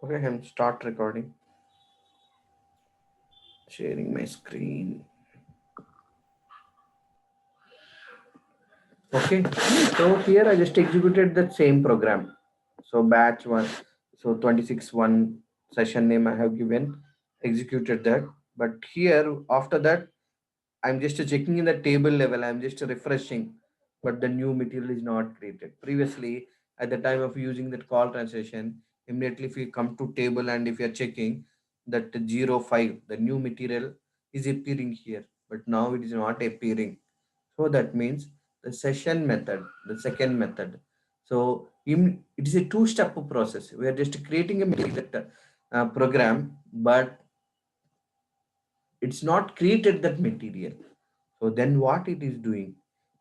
Okay, I'm start recording. Sharing my screen. Okay, so here I just executed that same program. So batch one, so 26 one session name I have given, executed that. But here after that, I'm just checking in the table level. I'm just refreshing, but the new material is not created. Previously, at the time of using that call transaction, immediately if you come to table and if you're checking that 05, the new material is appearing here, but now it is not appearing. So that means the session method, the second method. So it is a two-step process. We are just creating a material program, but it's not created that material. So then what it is doing?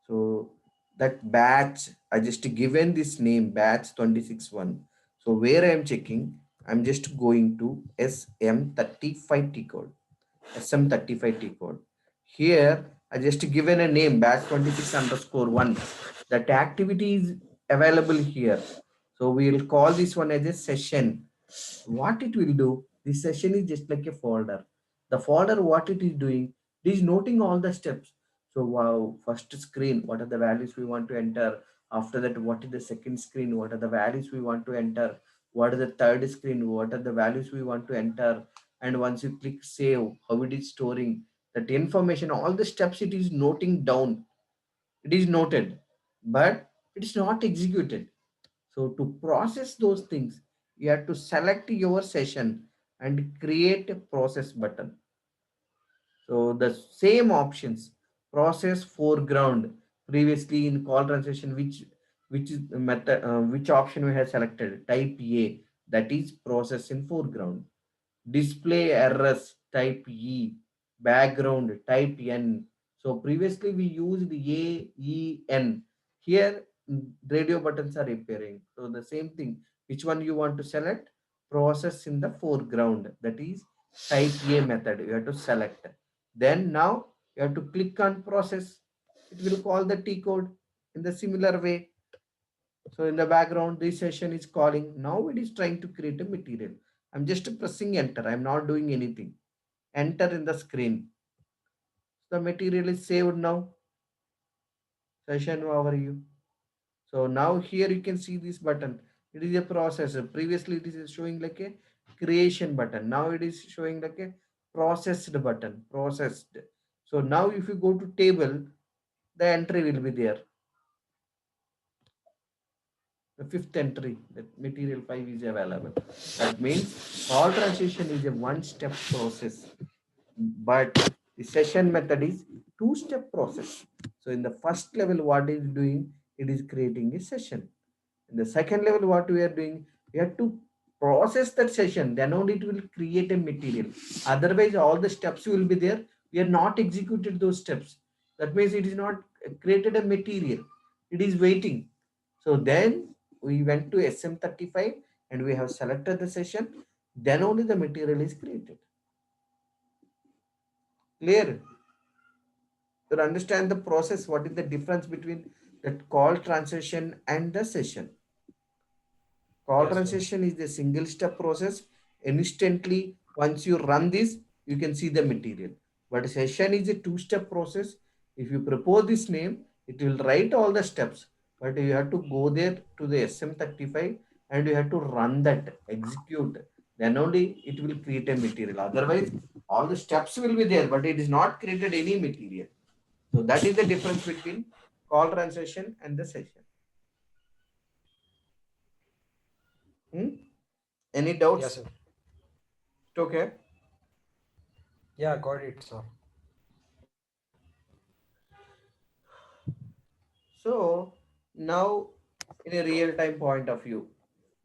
So that batch, I just given this name batch 26 1. So where I am checking, I'm just going to SM35T code. SM35T code. Here I just given a name batch 26 underscore 1. That activity is available here. So we will call this one as a session. What it will do, this session is just like a folder. The folder, what it is doing, it is noting all the steps. So wow, first screen, what are the values we want to enter? After that, what is the second screen, what are the values we want to enter? What is the third screen, what are the values we want to enter? And once you click save, how it is storing that information, all the steps it is noting down. It is noted, but it is not executed. So to process those things, you have to select your session and create a process button. So the same options, process foreground, previously in call transaction, which is the method, which option we have selected, type A, that is process in foreground. Display errors, type E. Background, type N. So previously we used A, E, N. Here radio buttons are appearing. So the same thing. Which one you want to select? Process in the foreground. That is type A method. You have to select. Then now you have to click on process. It will call the T code in the similar way. So in the background, this session is calling. Now it is trying to create a material. I'm just pressing enter. I'm not doing anything. Enter in the screen. The material is saved now. Session overview. So now here you can see this button. It is a processor. Previously it is showing like a creation button. Now it is showing like a processed button. Processed. So now if you go to table, the entry will be there. The fifth entry, that material 5 is available. That means all transition is a one-step process, but the session method is two-step process. So in the first level, what it is doing, it is creating a session. In the second level, what we are doing, we have to process that session, then only it will create a material. Otherwise, all the steps will be there. We are not executed those steps. That means it is not created a material. It is waiting. So then we went to SM35 and we have selected the session. Then only the material is created. Clear? To understand the process, what is the difference between that call transaction and the session? Call Yes, sir. transaction is the single step process. Instantly, once you run this, you can see the material. But session is a two-step process. If you propose this name, it will write all the steps. But you have to go there to the SM35 and you have to run that, execute. Then only it will create a material. Otherwise, all the steps will be there, but it is not created any material. So that is the difference between call transaction and the session. Hmm? Any Yes, doubts? sir. Okay. Yeah, got it, sir. So now, in a real time point of view,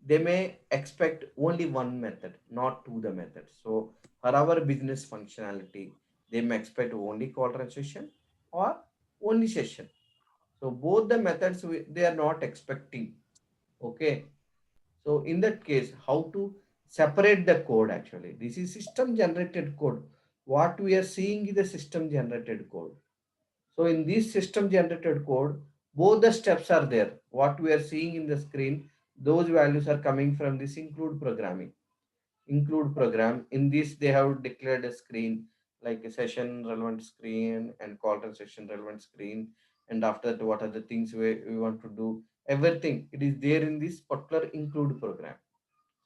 they may expect only one method, not two the methods. So for our business functionality, they may expect only call transaction or only session. So both the methods they are not expecting. Okay. So in that case, how to separate the code actually? This is system generated code. What we are seeing is the system generated code. So in this system generated code, both the steps are there. What we are seeing in the screen, those values are coming from this include programming. include program. In this, they have declared a screen like a session relevant screen and call transaction relevant screen. And after that, what are the things we want to do? Everything it is there in this particular include program.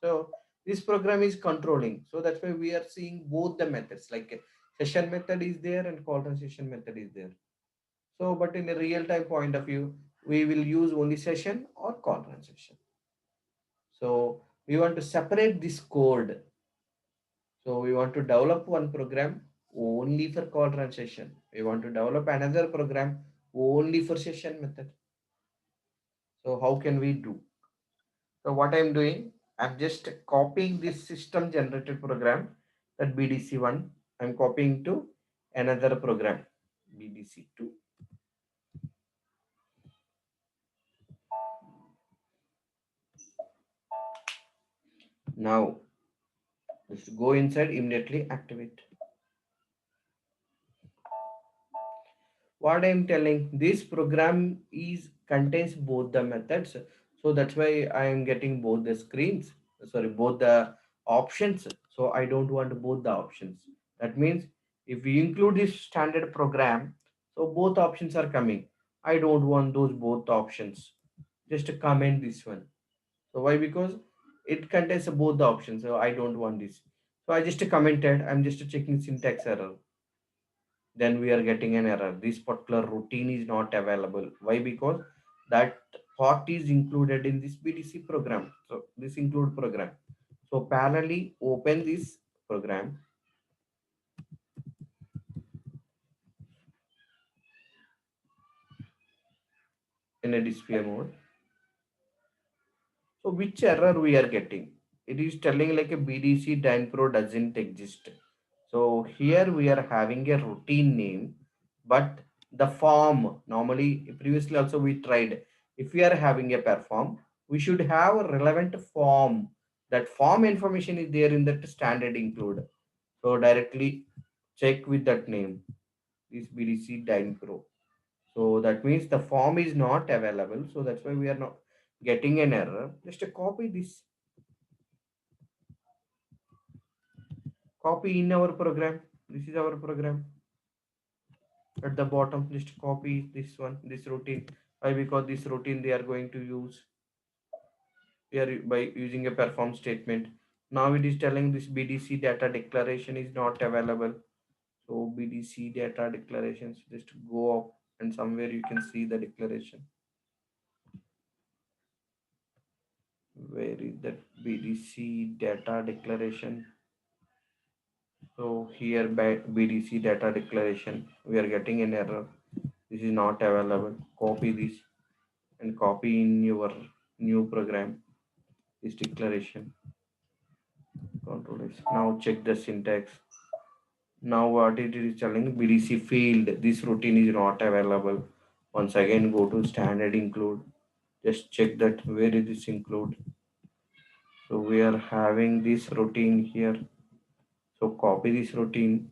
So this program is controlling. So that's why we are seeing both the methods, like session method is there and call transaction method is there. So, but in a real time point of view, we will use only session or call transaction. So we want to separate this code. So we want to develop one program only for call transaction. We want to develop another program only for session method. So how can we do? So what I'm doing, I'm just copying this system generated program, that BDC1. I'm copying to another program, BDC2. Now just go inside, immediately activate. What I'm telling, this program is contains both the methods, so that's why I am getting both the screens, sorry, both the options. So I don't want both the options. That means if we include this standard program, so both options are coming. I don't want those both options. Just comment this one. So why? Because it contains both the options, so I don't want this. So I just commented, I'm just checking syntax error. Then we are getting an error. This particular routine is not available. Why? Because that part is included in this BDC program. So this include program. So parallelly open this program in a display mode. So which error we are getting? It is telling like a BDC Pro doesn't exist. So here we are having a routine name, but the form normally previously also we tried. If we are having a perform, we should have a relevant form. That form information is there in that standard include. So directly check with that name, is BDC Pro. So that means the form is not available. So that's why we are not getting an error. Just copy this, copy in our program. This is our program. At the bottom, just copy this one, this routine. Why? Because this routine they are going to use here by using a perform statement. Now it is telling this BDC data declaration is not available. So BDC data declarations, just go up and somewhere you can see the declaration. Where is that BDC data declaration? So here by BDC data declaration, we are getting an error. This is not available. Copy this and copy in your new program this declaration. Control S. Now check the syntax. Now what it is telling, BDC field, this routine is not available. Once again go to standard include. Just check that where is this include. So we are having this routine here. So copy this routine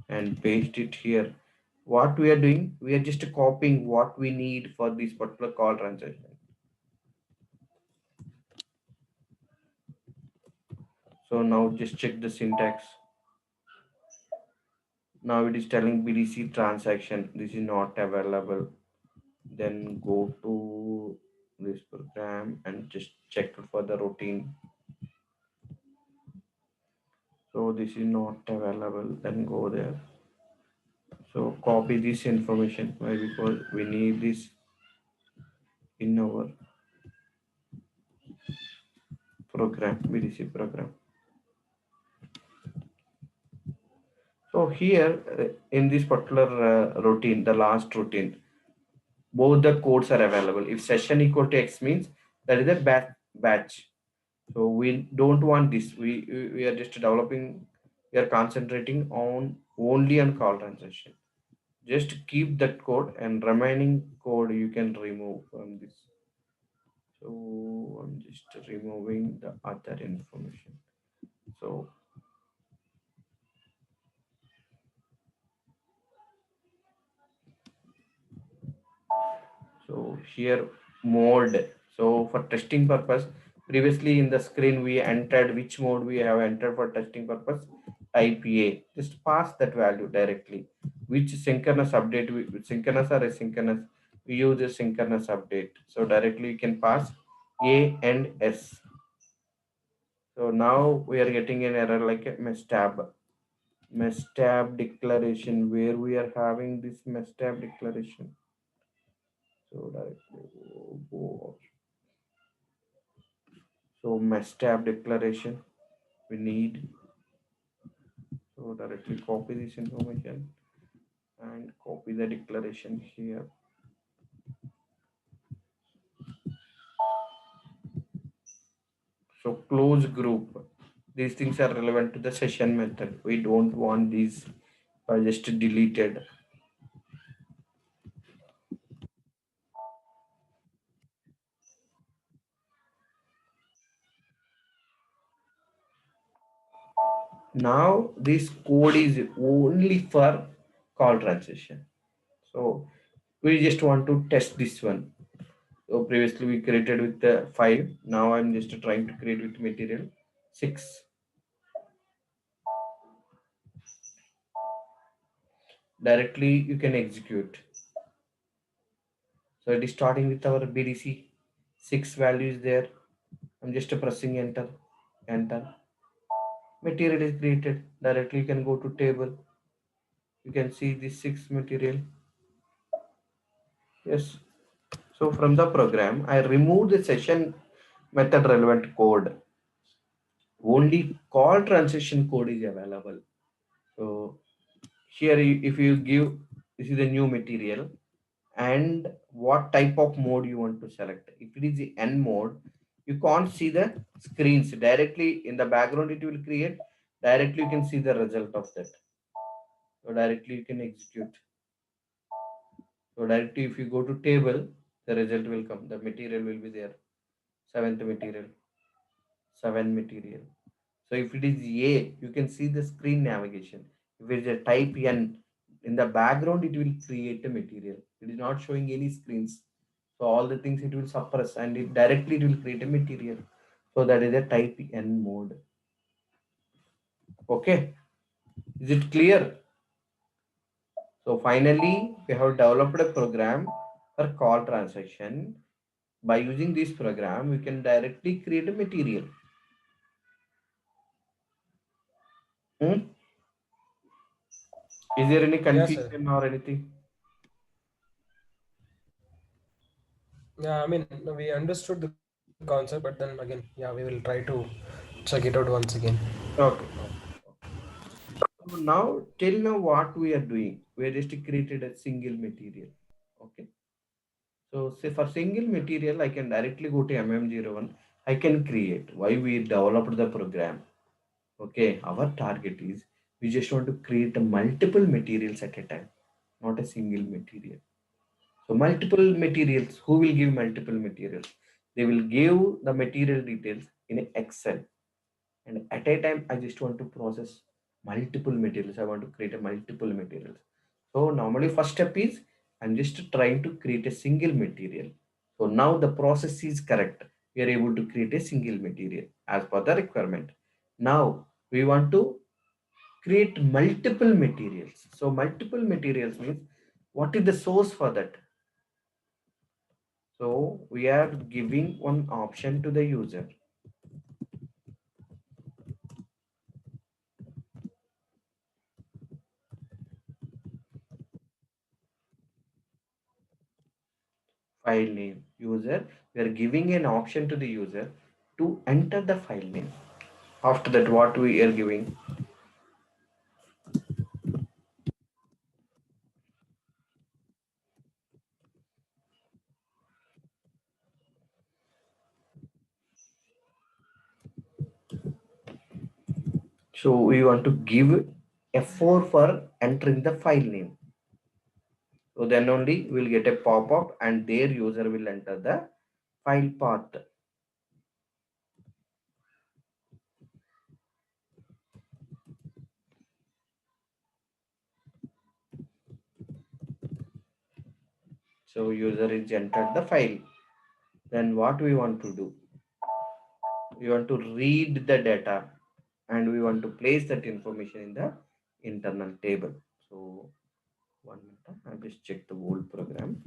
and paste it here. What we are doing, we are just copying what we need for this particular call transaction. So now just check the syntax. Now it is telling BDC transaction. This is not available. Then go to this program and just check for the routine. So this is not available. Then go there. So copy this information. Why? Because we need this in our program, BDC program. So here in this particular routine, the last routine, both the codes are available. If session equal to X means that is a batch. So we don't want this. We are just developing. We are concentrating on only on call transaction. Just keep that code and remaining code you can remove from this. So I'm just removing the other information. So so here mode. So for testing purpose, Previously in the screen we entered which mode we have entered for testing purpose, type A. Just pass that value directly. Which synchronous update, synchronous or asynchronous, we use a synchronous update. So directly you can pass A and S. So now we are getting an error like a mesh tab. Mesh tab declaration, where we are having this mesh tab declaration. So directly, so mesh tab declaration we need. So directly copy this information and copy the declaration here. So close group. These things are relevant to the session method. We don't want these just deleted. Now this code is only for call transition. So we just want to test this one. So previously we created with the 5. Now I'm just trying to create with material 6. Directly you can execute. So it is starting with our BDC. 6 values there. I'm just pressing enter. Enter. Material is created. Directly you can go to table. You can see this 6 material. Yes. So from the program, I removed the session method relevant code. Only call transition code is available. So here, if you give, this is a new material, and what type of mode you want to select. If it is the N mode, you can't see the screens directly in the background. It will create directly. You can see the result of that. So directly you can execute. So directly, if you go to table, the result will come. The material will be there. Seventh material, 7 material. So if it is A, you can see the screen navigation. If it is a type N, in the background it will create a material. It is not showing any screens. So all the things it will suppress and it directly it will create a material. So that is a type N mode. Okay. Is it clear? So finally, we have developed a program for call transaction. By using this program, we can directly create a material. Hmm? Is there any Yeah, sir. confusion or anything? Yeah, I mean, we understood the concept, but then again, yeah, we will try to check it out once again. Okay. So now, till now, what we are doing, we are just created a single material. Okay. So say for single material, I can directly go to MM01. I can create. Why we developed the program? Okay. Our target is we just want to create multiple materials at a time, not a single material. So multiple materials. Who will give multiple materials? They will give the material details in Excel. And at a time, I just want to process multiple materials. I want to create a multiple materials. So normally first step is I'm just trying to create a single material. So now the process is correct. We are able to create a single material as per the requirement. Now we want to create multiple materials. So multiple materials means what is the source for that? So we are giving one option to the user. File name user. We are giving an option to the user to enter the file name. After that, what we are giving? So we want to give F4 for entering the file name. So then only we'll get a pop-up and their user will enter the file path. So user is entered the file. Then what we want to do? you want to read the data and we want to place that information in the internal table. So one minute, I'll just check the old program.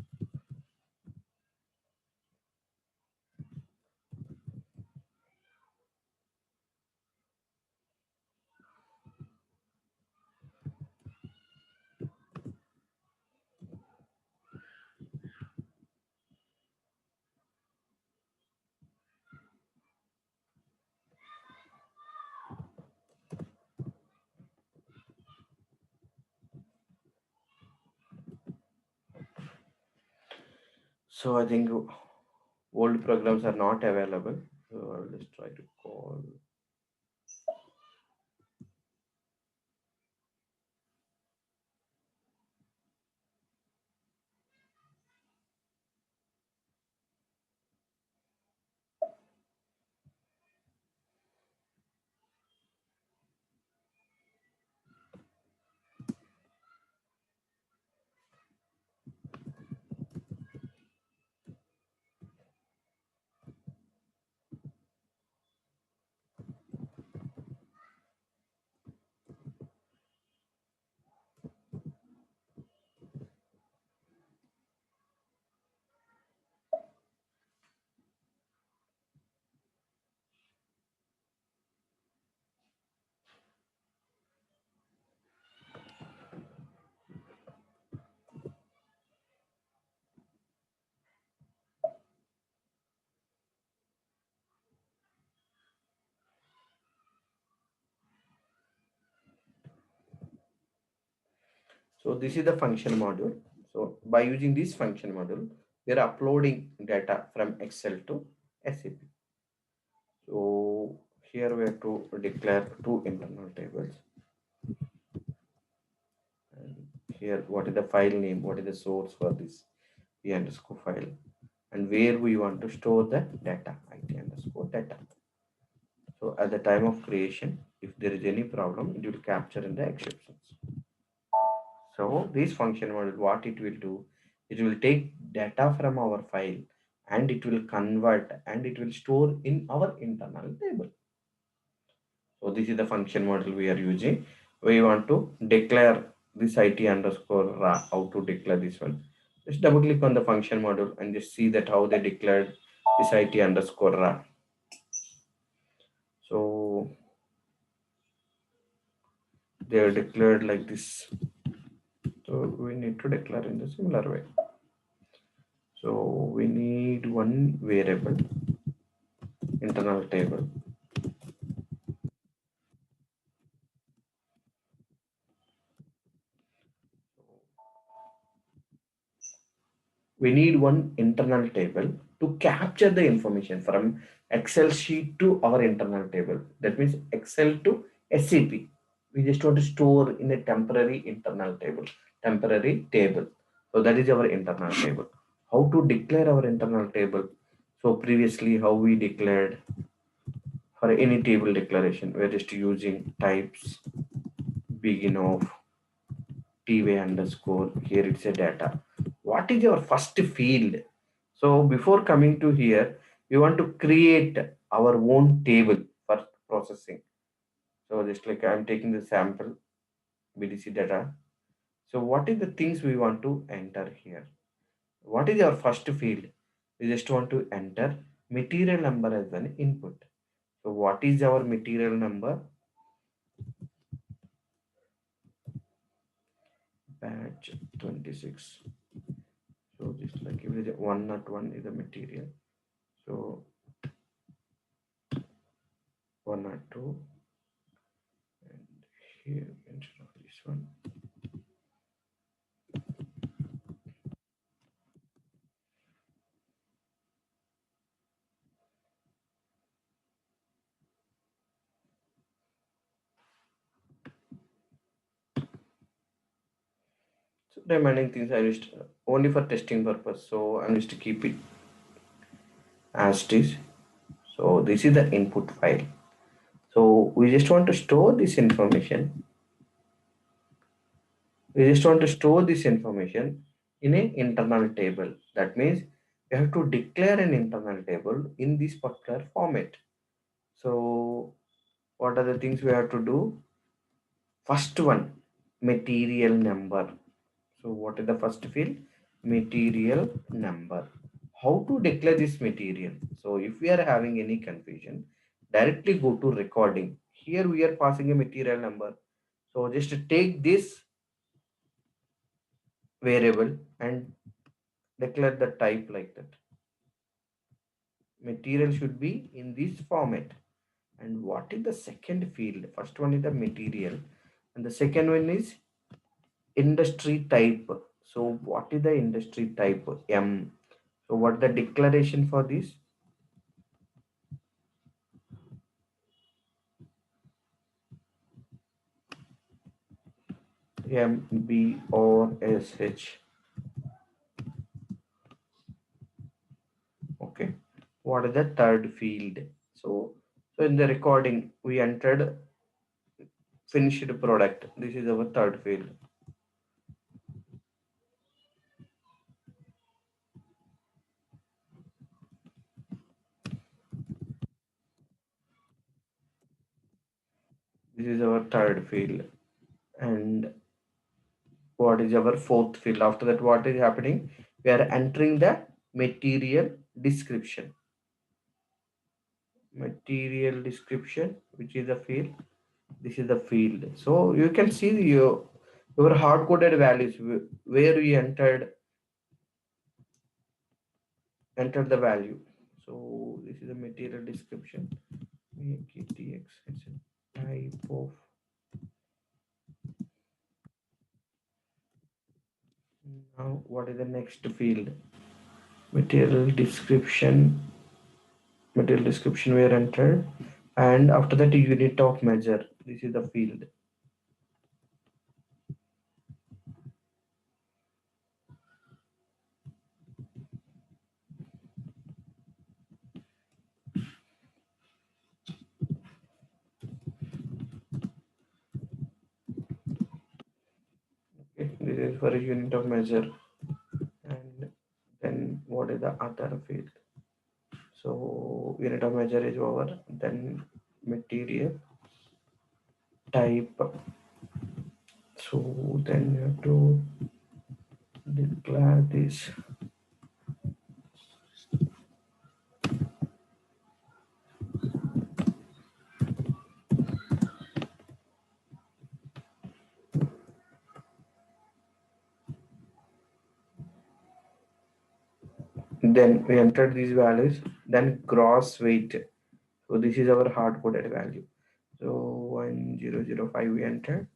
So I think old programs are not available. So I'll just try to call. So this is the function module. So by using this function module, we are uploading data from Excel to SAP. So here we have to declare two internal tables. And here, what is the file name? What is the source for this p underscore file? And where we want to store the data, it underscore data. So at the time of creation, if there is any problem, it will capture in the exceptions. So this function model, what it will do, it will take data from our file and it will convert and it will store in our internal table. So this is the function model we are using. We want to declare this IT underscore ra. How to declare this one? Just double click on the function model and just see that how they declared this IT underscore ra. So they are declared like this. So we need to declare in the similar way. So we need one variable, internal table. We need one internal table to capture the information from Excel sheet to our internal table. That means Excel to SAP. We just want to store in a temporary internal table, temporary table. So that is our internal table. How to declare our internal table? So previously, how we declared for any table declaration, we're just using types begin of tv underscore. Here it's a data. What is your first field? So before coming to here, we want to create our own table for processing. So just like I'm taking the sample BDC data. So what is the things we want to enter here? What is our first field? We just want to enter material number as an input. So what is our material number? Batch 26. So just like if it is 101 is the material. So 102, and here mention of this one. So remaining things I just only for testing purpose. So I'm just to keep it as it is. So this is the input file. So we just want to store this information. We just want to store this information in an internal table. That means we have to declare an internal table in this particular format. So what are the things we have to do? First one, material number. So what is the first field? Material number. How to declare this material? So if we are having any confusion, directly go to recording. Here we are passing a material number. So just take this variable and declare the type like that. Material should be in this format. And what is the second field? First one is the material, and the second one is industry type. So what is the industry type? M. So what the declaration for this? M B or S H. Okay. What is the third field? So in the recording we entered finished product. This is our third field. This is our third field. And what is our fourth field? After that, what is happening? We are entering the material description. Material description, which is the field. This is the field. So you can see your hard coded values where we entered the value. So this is the material description. AKTX, it's a type of. Now what is the next field? Material description. Material description were entered, and after that unit of measure. This is the field. Okay, this is for a unit of measure. And then what is the other field? So unit of measure is over. Then material type. So then you have to declare this. Then we entered these values. Then gross weight. So this is our hard coded value. So 1005 we entered.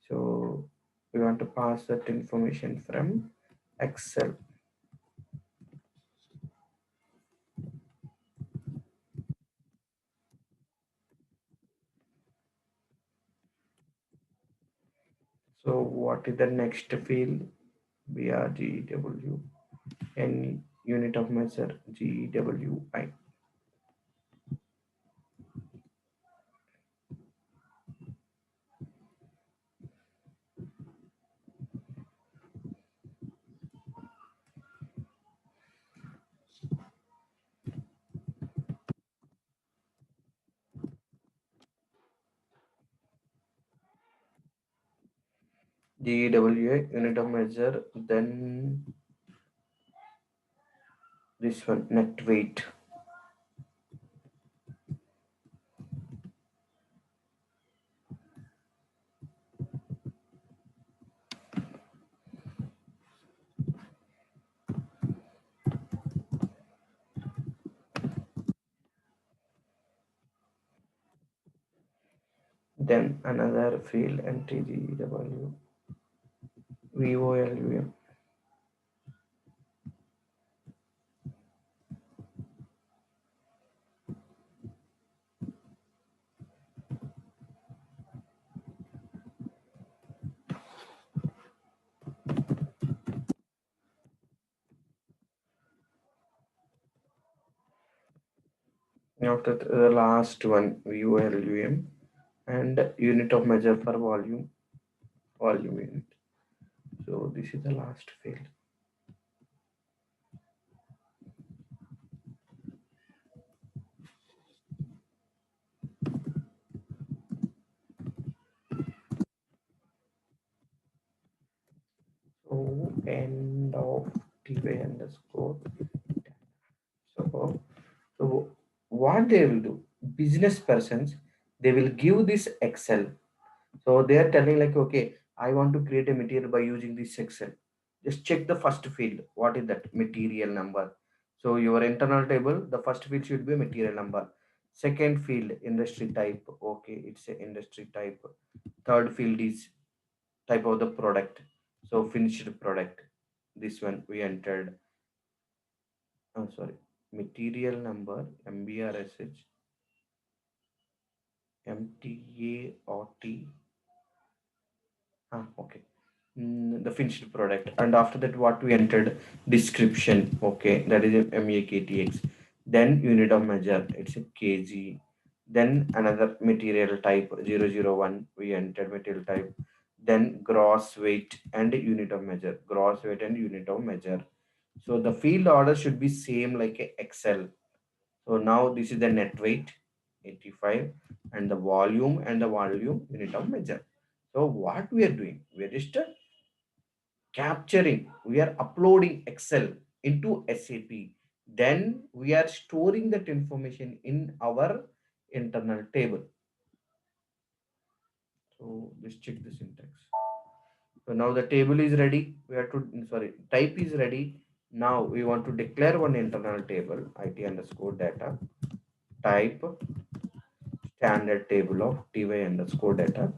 So we want to pass that information from Excel. So what is the next field? BRGW, N unit of measure GWI. GWI unit of measure, then this one net weight. Then another field NTGW VOLUM. After the last one VOLUM and unit of measure for volume unit. So this is the last field. underscore. So what they will do, business persons, they will give this Excel. So they are telling like, okay, I want to create a material by using this Excel. Just check the first field. What is that? Material number. So your internal table, the first field should be material number. Second field, industry type. Okay, it's a industry type. Third field is type of the product. So finished product. This one we entered. Oh, sorry. Material number, MBRSH, MTART. Okay. The finished product. And after that, what we entered, description. Okay, that is a MEKTX. Then unit of measure, it's a kg. Then another material type 001, we entered material type. Then gross weight and unit of measure, gross weight and unit of measure. So the field order should be same like a Excel. So now this is the net weight 85 and the volume unit of measure. So what we are doing, we are just capturing, we are uploading Excel into SAP. Then we are storing that information in our internal table. So just check the syntax. So now the table is ready. We have to, sorry, type is ready. Now we want to declare one internal table, IT underscore data, type standard table of ty underscore data,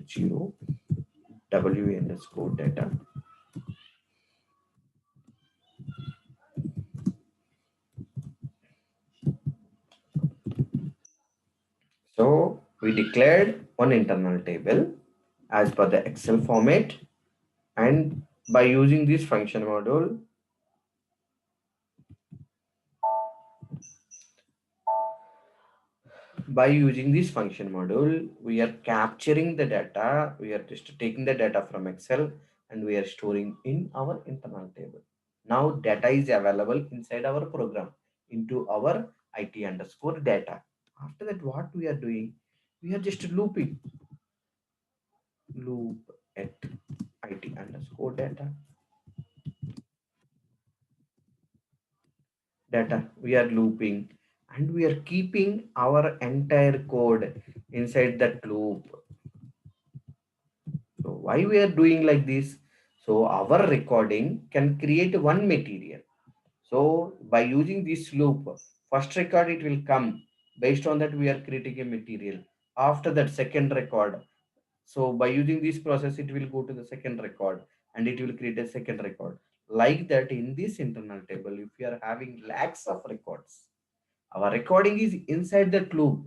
0 w underscore data. So we declared one internal table as per the Excel format, and by using this function module, we are capturing the data. We are just taking the data from Excel and we are storing in our internal table. Now data is available inside our program into our IT underscore data. After that, what we are doing, we are just looping loop at IT underscore data. We are looping and we are keeping our entire code inside that loop. So why we are doing like this? So our recording can create one material. So by using this loop, first record it will come. Based on that, we are creating a material. After that, second record. So by using this process, it will go to the second record and it will create a second record. Like that, in this internal table, if you are having lakhs of records, our recording is inside that loop.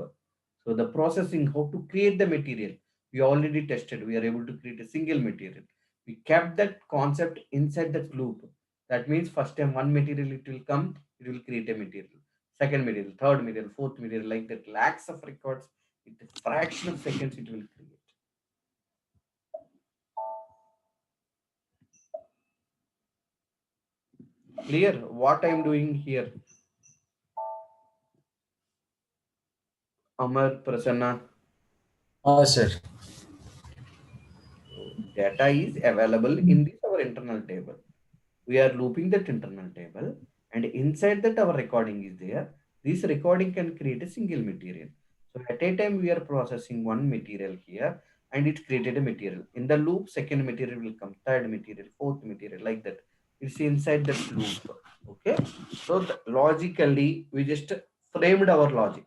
So the processing, how to create the material, we already tested. We are able to create a single material. We kept that concept inside that loop. That means first time one material it will come, it will create a material. Second material, third material, fourth material, like that. Lakhs of records, with a fraction of seconds it will create. Clear what I am doing here? Amar, Prasanna. Sir. Data is available in this our internal table. We are looping that internal table, and inside that our recording is there. This recording can create a single material. So at a time we are processing one material here, and it created a material. In the loop, second material will come, third material, fourth material, like that. It's inside that loop. Okay. So logically, we just framed our logic.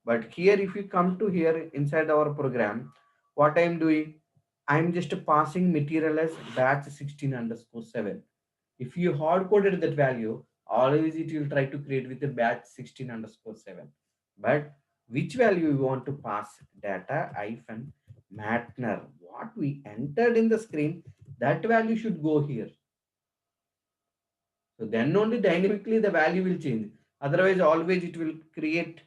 But here, if you come to here inside our program, what I'm doing, I'm just passing material as batch 16 underscore 7. If you hard coded that value, always it will try to create with a batch 16 underscore 7. But which value we want to pass? Data hyphen Matner. What we entered in the screen, that value should go here. So then only dynamically the value will change. Otherwise, always it will create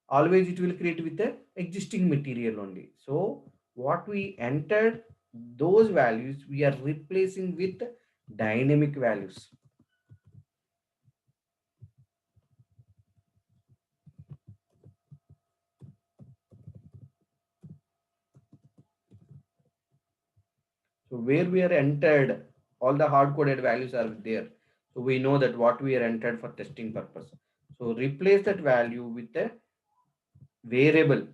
with the existing material only. So what we entered, those values we are replacing with dynamic values. So where we are entered all the hard coded values are there. So we know that what we are entered for testing purpose. So replace that value with a variable.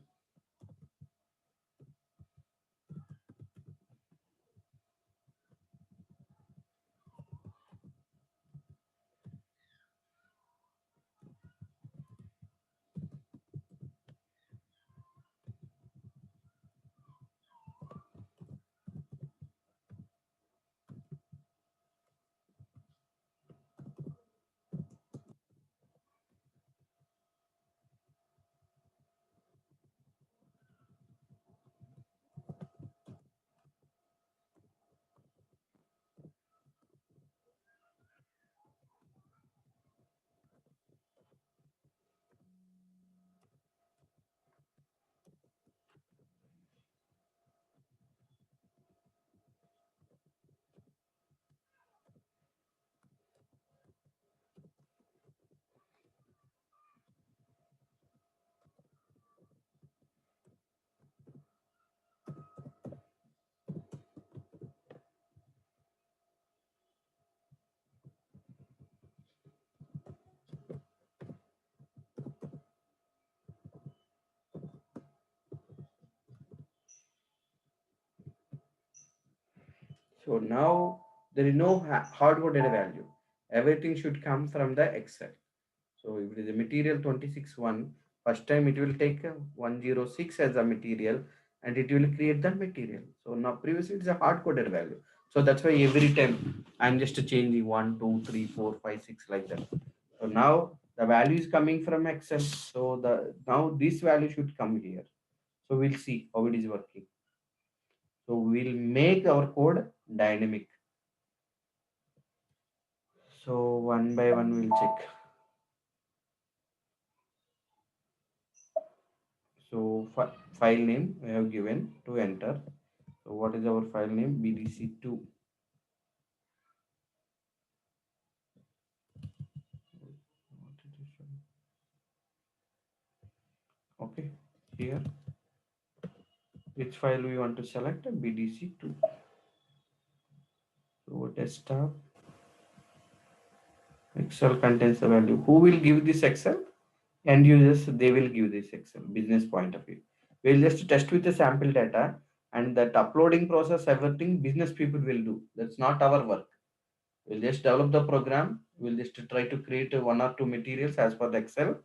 So now there is no hard coded value. Everything should come from the Excel. So if it is a material 26.1, first time it will take 106 as a material and it will create the material. So now previously it's a hard coded value. So that's why every time I'm just changing 1, 2, 3, 4, 5, 6 like that. So now the value is coming from Excel. So the now this value should come here. So we'll see how it is working. So we'll make our code dynamic. So one by one we'll check. So file name we have given to enter. So what is our file name? BDC2. Okay, here which file we want to select? BDC2. So desktop Excel contains the value. Who will give this Excel? End users, they will give this Excel business point of view. We'll just test with the sample data and that uploading process, everything business people will do. That's not our work. We'll just develop the program. We'll just try to create one or two materials as per the Excel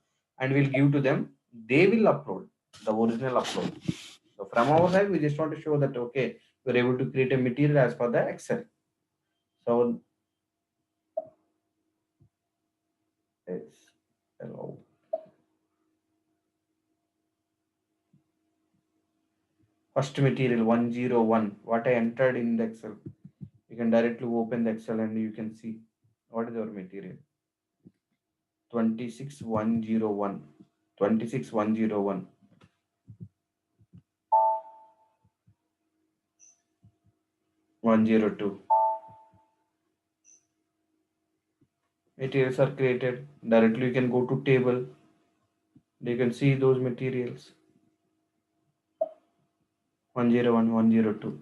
and we'll give to them. They will upload the original upload. So from our side, we just want to show that okay, we're able to create a material as per the Excel. So it's hello. First material 101. What I entered in the Excel. You can directly open the Excel and you can see what is our material. 26101. 26101. 102. Materials are created. Directly you can go to table. You can see those materials. 101, 102.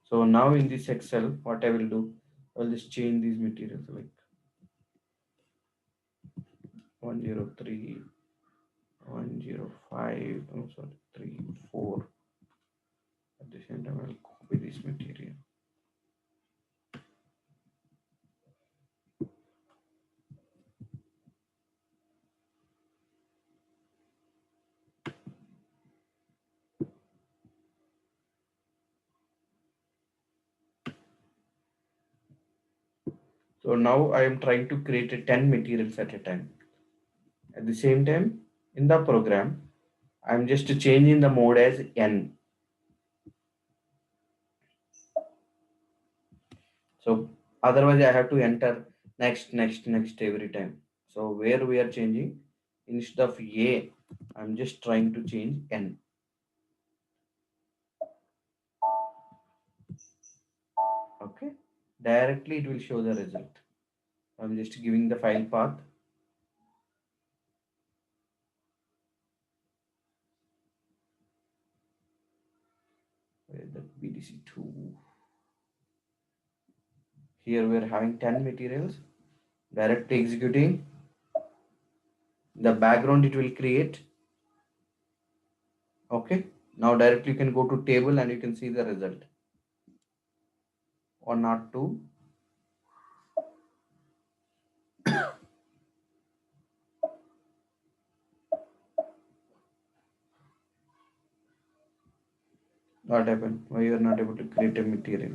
So now in this Excel, what I will do, I'll just change these materials like 103, 105, oh sorry, 3, 4. At the same time, I'll copy this material. So now I am trying to create a 10 materials at a time. At the same time, in the program, I'm just changing the mode as N. So otherwise I have to enter next, next, next every time. So where we are changing, instead of A, I'm just trying to change N. Okay. Directly it will show the result. I'm just giving the file path. Where is the BDC2? Here we are having 10 materials. Directly executing. The background it will create. Okay. Now directly you can go to table and you can see the result. Or not two. What happened? Why you are not able to create a material?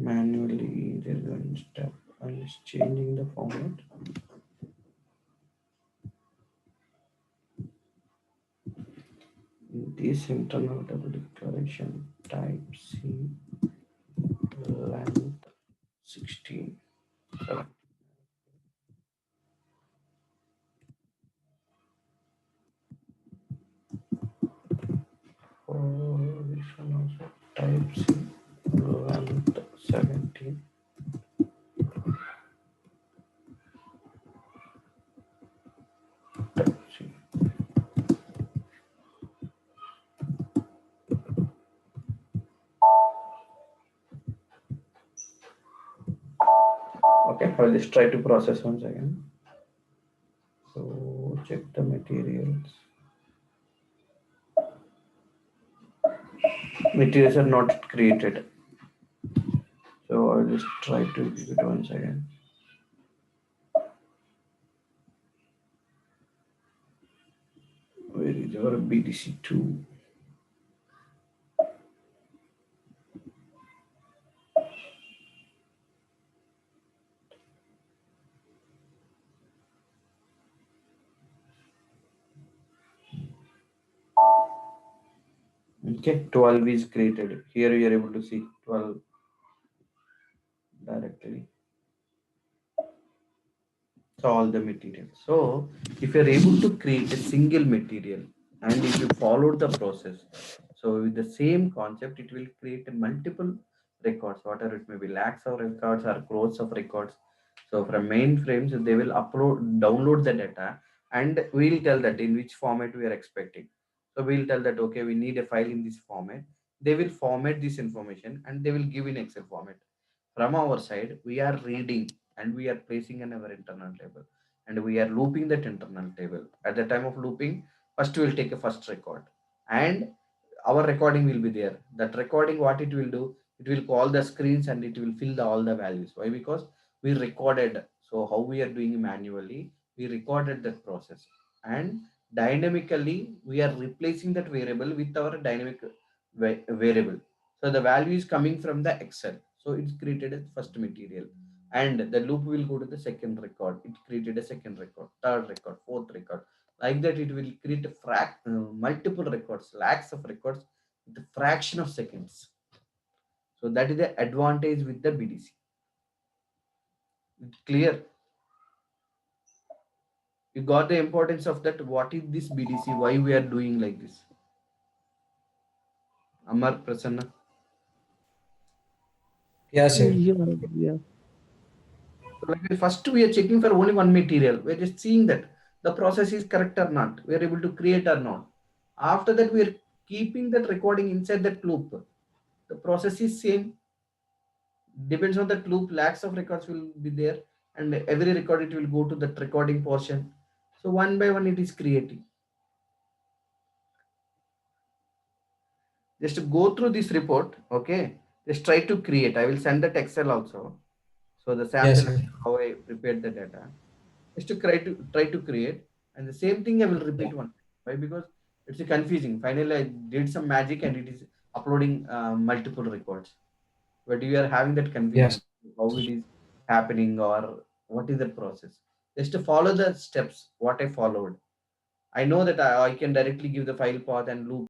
Manually there's one step. I'm just changing the format. This internal double declaration type C length 16. For this one also type C length 17. Type C. Okay, I will just try to process once again. So check the materials. Materials are not created. So I'll just try to execute once again. Where is our BDC2? Okay, 12 is created. Here you are able to see 12 directly. So all the materials. So if you're able to create a single material and if you followed the process, so with the same concept, it will create a multiple records, whatever it may be, lakhs of records or crores of records. So from mainframes, they will download the data, and we'll tell that in which format we are expecting. So we'll tell that, okay, we need a file in this format. They will format this information and they will give in Excel format. From our side, we are reading and we are placing in our internal table and we are looping that internal table. At the time of looping, first we will take a first record and our recording will be there. That recording, what it will do, it will call the screens and it will fill all the values. Why? Because we recorded. So how we are doing manually, we recorded that process and dynamically we are replacing that variable with our dynamic variable. So the value is coming from the Excel. So it's created a first material and the loop will go to the second record. It created a second record, third record, fourth record. Like that, it will create a multiple records, lakhs of records with a fraction of seconds. So that is the advantage with the BDC. It's clear. You got the importance of that. What is this BDC? Why we are doing like this? Amar, Prasanna. Yeah, sir. Yeah, yeah. So like first we are checking for only one material. We're just seeing that the process is correct or not. We are able to create or not. After that, we are keeping that recording inside that loop. The process is same. Depends on that loop. Lakhs of records will be there, and every record it will go to that recording portion. So one by one it is creating. Just to go through this report, okay. Just try to create. I will send that Excel also. So the Yes, sample sir. how I prepared the data. Just to try to create, and the same thing I will repeat one. Why? Because it's confusing. Finally, I did some magic and it is uploading multiple records. But you are having that confusion Yes. how it is happening or what is the process. Just to follow the steps what I followed. I know that I can directly give the file path and loop